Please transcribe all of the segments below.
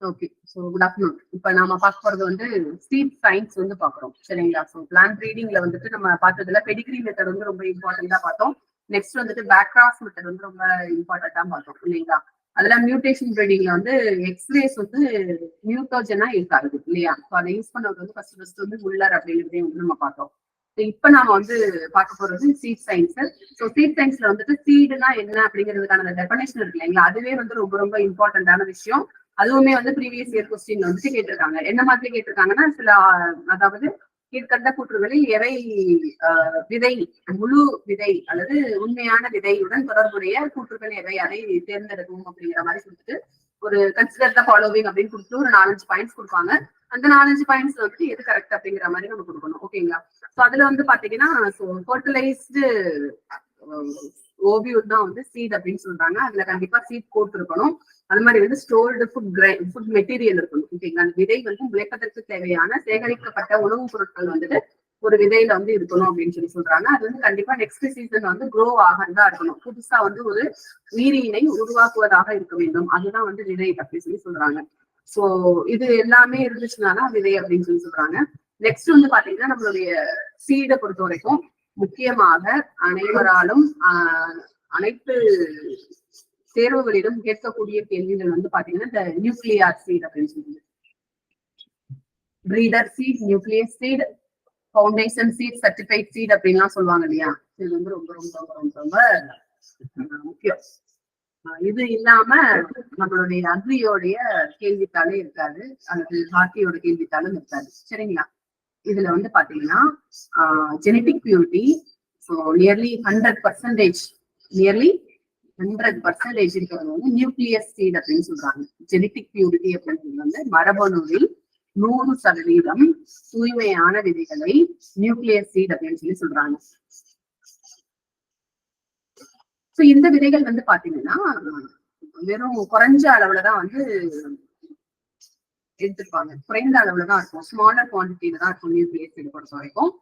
Okay, so good afternoon. இப்போ நாம பார்க்க போறது வந்து சீட் சயின்ஸ் வந்து பார்க்குறோம், சரிங்களா? ஸோ பிளான்ட் ப்ரீடிங்ல வந்துட்டு நம்ம பார்த்ததுல பெடிகிரி மெத்தட் வந்து ரொம்ப இம்பார்ட்டண்டா பார்த்தோம். நெக்ஸ்ட் வந்துட்டு பேக் கிராஸ் மெத்தட் வந்து ரொம்ப இம்பார்ட்டண்டா பார்த்தோம், இல்லைங்களா? அதுல மியூட்டேஷன் ப்ரீடிங்ல வந்து எக்ஸ்ரேஸ் வந்து மியூட்டோஜனா இருக்காது இல்லையா? ஸோ அதை யூஸ் பண்ணது வந்து ஃபர்ஸ்ட் வந்து முல்லர் அப்படிங்கிறதையும் வந்து நம்ம பார்த்தோம். இப்ப நாம வந்து பார்க்க போறது சீட் சயின்ஸ். ஸோ சீட் சயின்ஸ்ல வந்துட்டு சீடுனா என்ன அப்படிங்கிறதுக்கான டெஃபனேஷன் இருக்கு இல்லைங்களா? அதுவே வந்து ரொம்ப ரொம்ப இம்பார்ட்டன்டான விஷயம். அதுவுமே வந்து ப்ரீவியஸ் இயர் கொஸ்டின் வந்துட்டு கேட்டிருக்காங்க. என்ன மாதிரி கேட்டிருக்காங்கன்னா, சில அதாவது கீழ்கண்ட கூற்றுகளில் எவை விதை, முழு விதை அல்லது உண்மையான விதையுடன் தொடர்புடைய கூற்றுகள் எவை, அதை தேர்ந்தெடுக்கும் அப்படிங்கிற மாதிரி கொடுத்துட்டு ஒரு கன்சிடர் த ஃபாலோவிங் அப்படின்னு கொடுத்துட்டு ஒரு 4-5 பாயிண்ட்ஸ் கொடுப்பாங்க. அந்த 4-5 பாயிண்ட்ஸ் வந்துட்டு எது கரெக்ட் அப்படிங்கிற மாதிரி நம்ம கொடுக்கணும், ஓகேங்களா? ஸோ அதுல வந்து பாத்தீங்கன்னா ஃபர்டிலைஸ்டு ஓவியூட் தான் வந்து சீட் அப்படின்னு சொல்றாங்க. அதுல கண்டிப்பா சீட் கோட் இருக்கணும். அது மாதிரி வந்து ஸ்டோர்டு ஃபுட் மெட்டீரியல் இருக்கணும், ஓகேங்களா? அந்த விதை வந்து முளைப்பதற்கு தேவையான சேகரிக்கப்பட்ட உணவுப் பொருட்கள் வந்துட்டு ஒரு விதையில வந்து இருக்கணும் அப்படின்னு சொல்றாங்க. அது வந்து கண்டிப்பா நெக்ஸ்ட் சீசன் வந்து க்ரோ ஆகிறதா இருக்கணும். புதுசா வந்து ஒரு உயிரினை உருவாக்குவதாக இருக்க வேண்டும். அதுதான் வந்து விதை அப்படின்னு சொல்றாங்க. சோ இது எல்லாமே இருந்துச்சுன்னா விதை அப்படின்னு சொல்றாங்க. நெக்ஸ்ட் வந்து பாத்தீங்கன்னா நம்மளுடைய சீடை பொறுத்த வரைக்கும் முக்கியமாக அனைவராலும் அனைத்து தேர்வுகளிலும் கேட்கக்கூடிய கேள்விகள் வந்து பாத்தீங்கன்னா இந்த நியூக்ளியர் சீட் அப்படின்னு சொல்லுவாங்க. Breeder seed, nuclear seed, foundation seed, certified seed அப்படின்லாம் சொல்லுவாங்க இல்லையா? இது வந்து ரொம்ப ரொம்ப ரொம்ப ரொம்ப முக்கியம். இது இல்லாம நம்மளுடைய அக்ரியோடைய கேள்வித்தாளே இருக்காது, அல்லது ஹார்டியோட கேள்வித்தாளும் இருக்காது, சரிங்களா? இதுல வந்து பாத்தீங்கன்னா genetic purity, so nearly 100%, nearly 100% இருக்கிறது வந்து நியூக்ளியஸ் சீட் அப்படின்னு சொல்றாங்க. ஜெனட்டிக் பியூரிட்டி அப்படின்றது வந்து மரபணுவில் 100% தூய்மையான விதைகளை நியூக்ளியஸ் சீட் அப்படின்னு சொல்றாங்க. ஸோ இந்த விதைகள் வந்து பாத்தீங்கன்னா வெறும் குறைஞ்ச அளவுலதான் வந்து எடுத்துருப்பாங்க, குறைந்த அளவுலதான் இருக்கும், ஸ்மாலர் குவான்டிட்டியில தான் இருக்கும் நியூக்ளியஸ் சீட் பொறுத்த வரைக்கும்.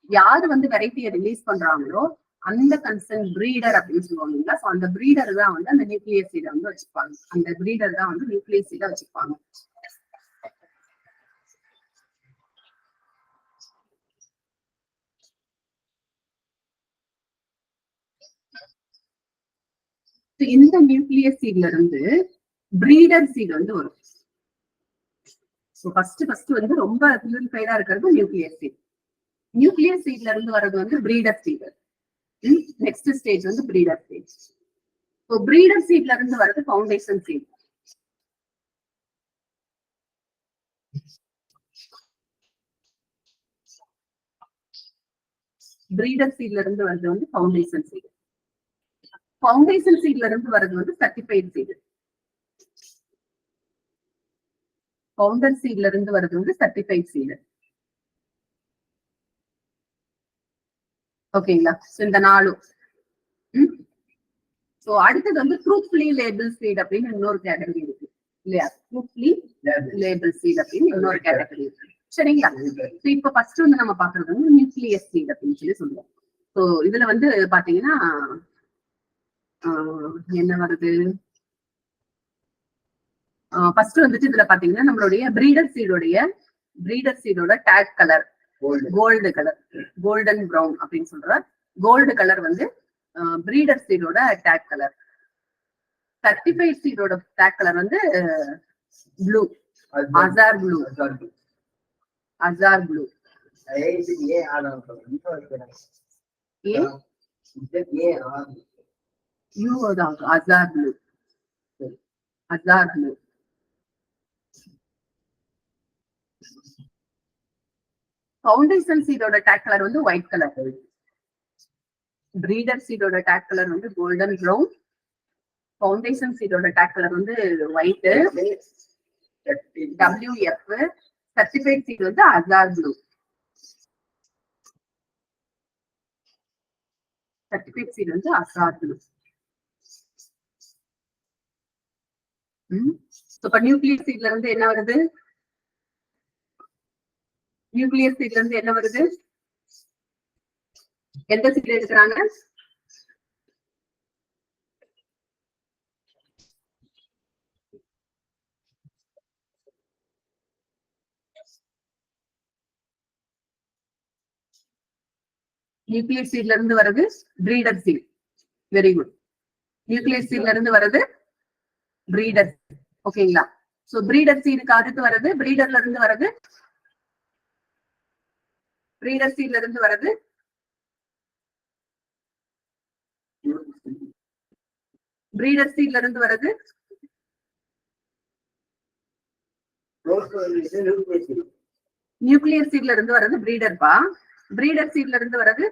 யாரு வந்து வெரைட்டியை ரிலீஸ் பண்றாங்களோ அந்த கன்சர்ன் பிரீடர் அப்படின்னு சொல்லுவாங்க. ஸோ அந்த பிரீடர் தான் வந்து அந்த நியூக்ளியஸ் சீடை வந்து வச்சுப்பாங்க. அந்த பிரீடர் தான் வந்து நியூக்ளியஸ் சீடை வச்சுப்பாங்க. இந்த நியூக்ளியஸ் சீட்ல இருந்து பிரீடர் சீட் வந்து வரும். ஃபர்ஸ்ட் வந்து ரொம்ப பியூரிஃபைடா இருக்கிறது நியூக்ளியஸ் சீட். நியூக்ளியஸ் சீட்ல இருந்து வர்றது வந்து பிரீடர் சீட். நெக்ஸ்ட் ஸ்டேஜ் வந்து பிரீடர் ஸ்டேஜ். ஸோ பிரீடர் சீட்ல இருந்து வர்றது ஃபவுண்டேஷன் சீட். பிரீடர் சீட்ல இருந்து வர்றது வந்து ஃபவுண்டேஷன் சீட். ஃபவுண்டேஷன் சீட்ல இருந்து வர்றது வந்து சர்டிஃபைட் சீட். ஃபவுண்டர் சீட்ல இருந்து வர்றது வந்து சர்டிஃபைட் சீட், ஓகேங்களா? இந்த 4. சோ அடுத்தது வந்து ட்ரூத்ஃபுல்லி லேபிள் சீட் அப்படின்னு இன்னொரு கேட்டகரி இருக்கு இல்லையா? ட்ரூத்ஃபுல்லி லேபிள் சீட் அப்படின்னு இன்னொரு கேட்டகரி இருக்கு, சரிங்களா? இப்ப ஃபர்ஸ்ட் வந்து நம்ம பாக்குறது வந்து நியூக்ளியஸ் சீட் அப்படின்னு சொல்லுவோம். ஸோ இதுல வந்து பாத்தீங்கன்னா என்ன வருது, ஃபர்ஸ்ட் வந்துட்டு இதுல பாத்தீங்கன்னா நம்மளுடைய பிரீடர் சீடோட tag colour gold colour, golden brown அப்படின்னு சொல்ற கோல்டு கலர் வந்து பிரீடர் சீடோட டேக் கலர். சர்டிஃபைட் சீடோட டேக் கலர் வந்து blue, azure blue. Azure blue azure blue, azure blue. Foundation சீடோட டேக் கலர் வந்து ஒயிட் கலர். பிரீடர் சீடோட டேக் கலர் வந்து கோல்டன் ப்ரௌன். ஃபவுண்டேஷன் சீடோட டேக் கலர் வந்து ஒயிட், WF. சர்டிஃபைட் சீட் வந்து azure blue. Certified seed வந்து azure blue. இப்ப nucleus சீட்ல இருந்து என்ன வருது? நியூக்ளியஸ் சீட்ல இருந்து என்ன வருது? எந்த சீட்ல எடுக்கிறாங்க? நியூக்ளியஸ் சீட்ல இருந்து வருது breeder seed. Very good. Nucleus சீட்ல இருந்து வருது பிரீடர். ஓகேங்களா? சோ பிரீடர் சீடுக்கு அடுத்து வருது, பிரீடர்ல இருந்து வருது, பிரீடர் சீட்ல இருந்து வருது பிரீடர் சீட்ல இருந்து வருது நியூக்ளியர் சீட்ல இருந்து வருது பிரீடர் பா. பிரீடர் சீட்ல இருந்து வருது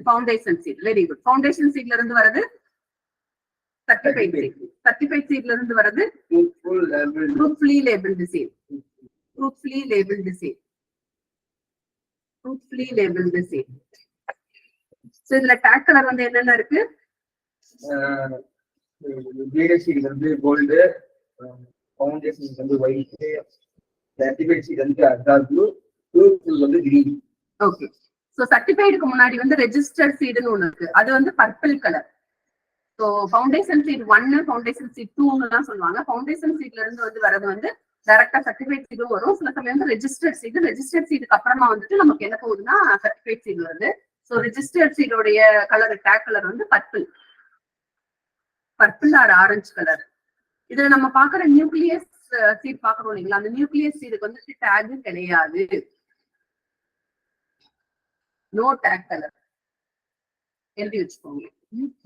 foundation seed. Very good. Foundation சீட்ல இருந்து வருது 35 சீட். 35 சீட்ல இருந்து வருது truthfully labelled seed. Truthfully labelled seed. Truthfully labelled seed. So இதுல டேக் கலர் வந்து என்னென்ன இருக்கு? பிரீடர் சீட் வந்து கோல்டு, ஃபவுண்டேஷன் வந்து ஒயிட், சர்டிஃபைட் சீட் வந்து அடார்க் ப்ளூ, ட்ரூத்ஃபுல் வந்து கிரீன். ஓகே. சோ சர்டிஃபைடுக்கு முன்னாடி வந்து ரெஜிஸ்டர்ட் சீடுன்னு ஒண்ணு இருக்கு. அது வந்து purple colour. So foundation seed 1, foundation seed 2 தான் சொல்லுவாங்க. ஃபவுண்டேஷன் சீட்ல இருந்து வந்து வரது வந்து டைரக்டா சர்டிஃபைட் சீடும் வரும். சில சமயம் வந்து ரெஜிஸ்டர்ட் சீட். ரெஜிஸ்டர்ட் சீடுக்கு அப்புறமா வந்துட்டு நமக்கு என்ன போகுதுன்னா சர்டிஃபைட் சீட் வருது. சோ ரெஜிஸ்டர்ட் சீடோடைய கலர், டேக் கலர் வந்து purple. Purple or orange colour. இதுல நம்ம பாக்குற நியூக்ளியஸ் சீட் பாக்குறோம் இல்லைங்களா? அந்த நியூக்ளியஸ் சீடுக்கு வந்து டேக் கிடையாது. நோ டேக் கலர் எழுதி வச்சுக்கோங்க.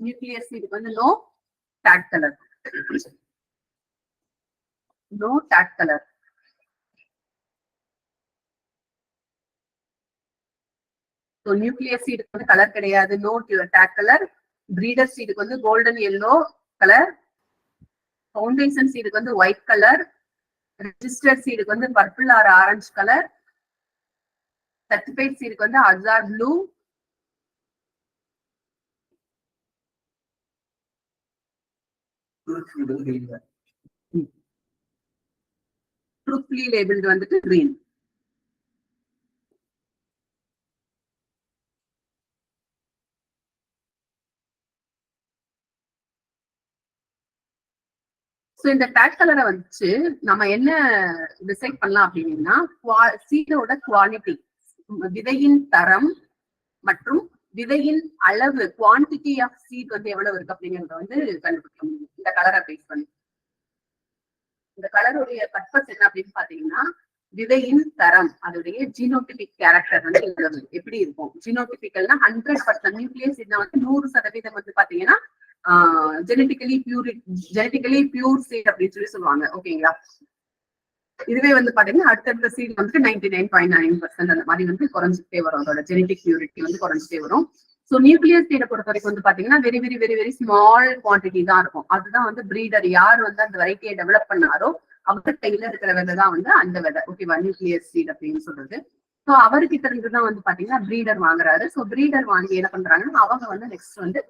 நியூக்ளியஸ் சீடுக்கு வந்து no tag colour. No tag colour. So nucleus சீடுக்கு வந்து கலர் கிடையாது. No tag colour. பிரீடர் சீடுக்கு வந்து கோல்டன் எல்லோ கலர். ஃபவுண்டேஷன் சீடுக்கு வந்து ஒயிட் கலர். ரெஜிஸ்டர்ட் சீடுக்கு வந்து purple or orange colour. Certified சீடுக்கு வந்து அசார் ப்ளூ. ட்ரூத்ஃபுல்லி லேபிள்டு வந்துட்டு கிரீன். சோ இந்த டேக் கலரை வச்சு நம்ம என்ன டிசைட் பண்ணலாம் அப்படின்னா சீடோட குவாலிட்டி, விதையின் தரம் மற்றும் விதையின் அளவு, குவான்டிட்டி ஆஃப் சீட் வந்து எவ்வளவு இருக்கு அப்படிங்கறத வந்து கண்டுபிடிக்க முடியும் இந்த கலரை பேஸ் பண்ணி. இந்த கலருடைய பர்பஸ் என்ன அப்படின்னு பாத்தீங்கன்னா விதையின் தரம், அதோடைய ஜீனோடிபிக் கேரக்டர் வந்து எவ்வளவு, எப்படி இருக்கும். ஜீனோடிபிக்கல்னா 100% நியூக்ளியஸ் சீட்னா வந்து 100% வந்து பாத்தீங்கன்னா ஜெனட்டிக்கலி பியூர் சீட் அப்படின்னு சொல்லி சொல்லுவாங்க. ஓகேங்களா? இதுவே வந்து பாத்தீங்கன்னா அடுத்தடுத்த சீட் வந்து 99.9% அந்த மாதிரி வந்து குறைஞ்சிட்டே வரும். அதோட ஜெனட்டிக் பியூரிட்டி வந்து குறைஞ்சிட்டே வரும். சோ நியூக்ளியஸ் சீடை பொறுத்த வரைக்கும் வந்து பாத்தீங்கன்னா very very very very small quantity தான் இருக்கும். அதுதான் வந்து பிரீடர் யார் வந்து அந்த வெரைட்டியை டெவலப் பண்ணாரோ அவர் கையில இருக்கிற விதை தான் வந்து அந்த விதை. ஓகேவா? நியூக்ளியஸ் சீட் அப்படின்னு சொல்றது. சோ அவர்கிட்ட இருந்துதான் வந்து பாத்தீங்கன்னா பிரீடர் வாங்குறாரு. சோ பிரீடர் வாங்கி என்ன பண்றாங்கன்னா அவங்க வந்து நெக்ஸ்ட் வந்து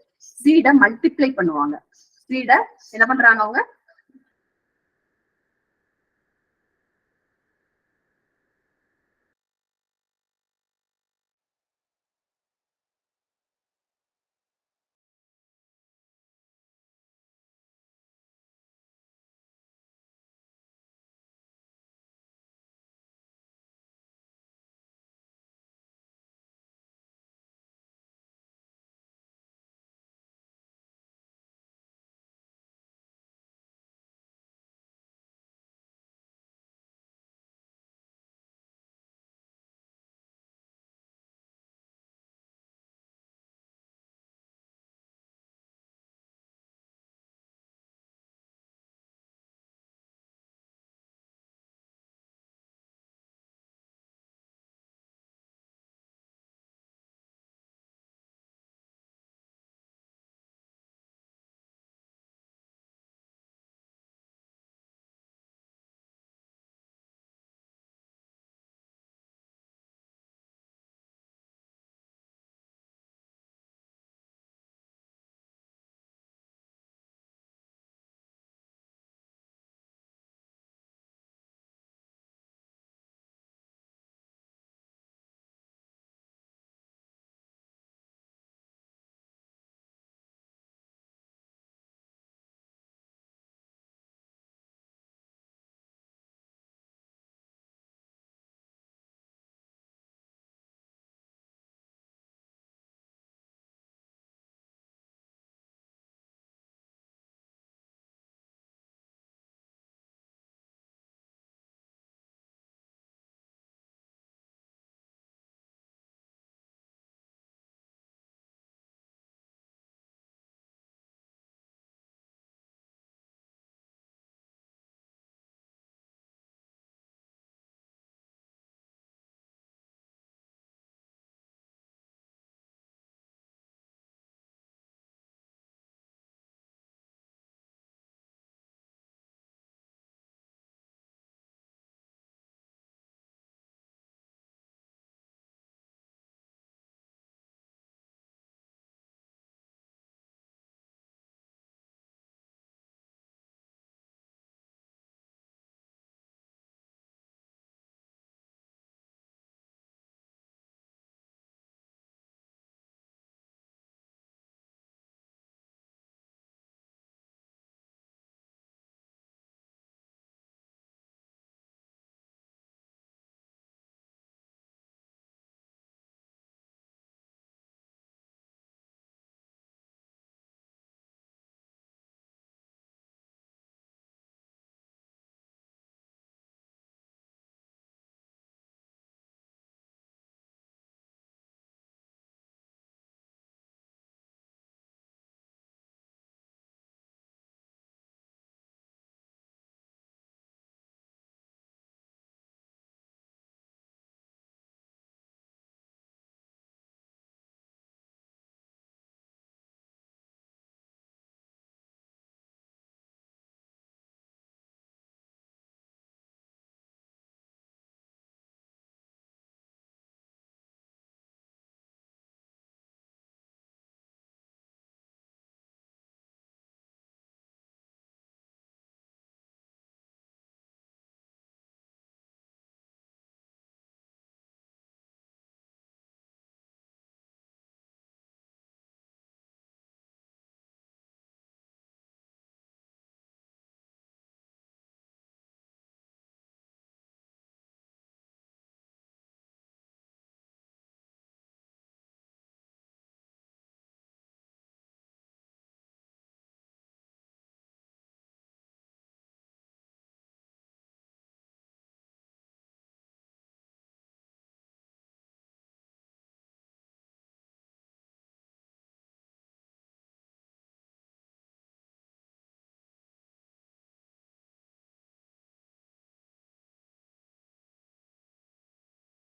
சீடை மல்டிப்ளை பண்ணுவாங்க. சீடை என்ன பண்றாங்க? அவங்க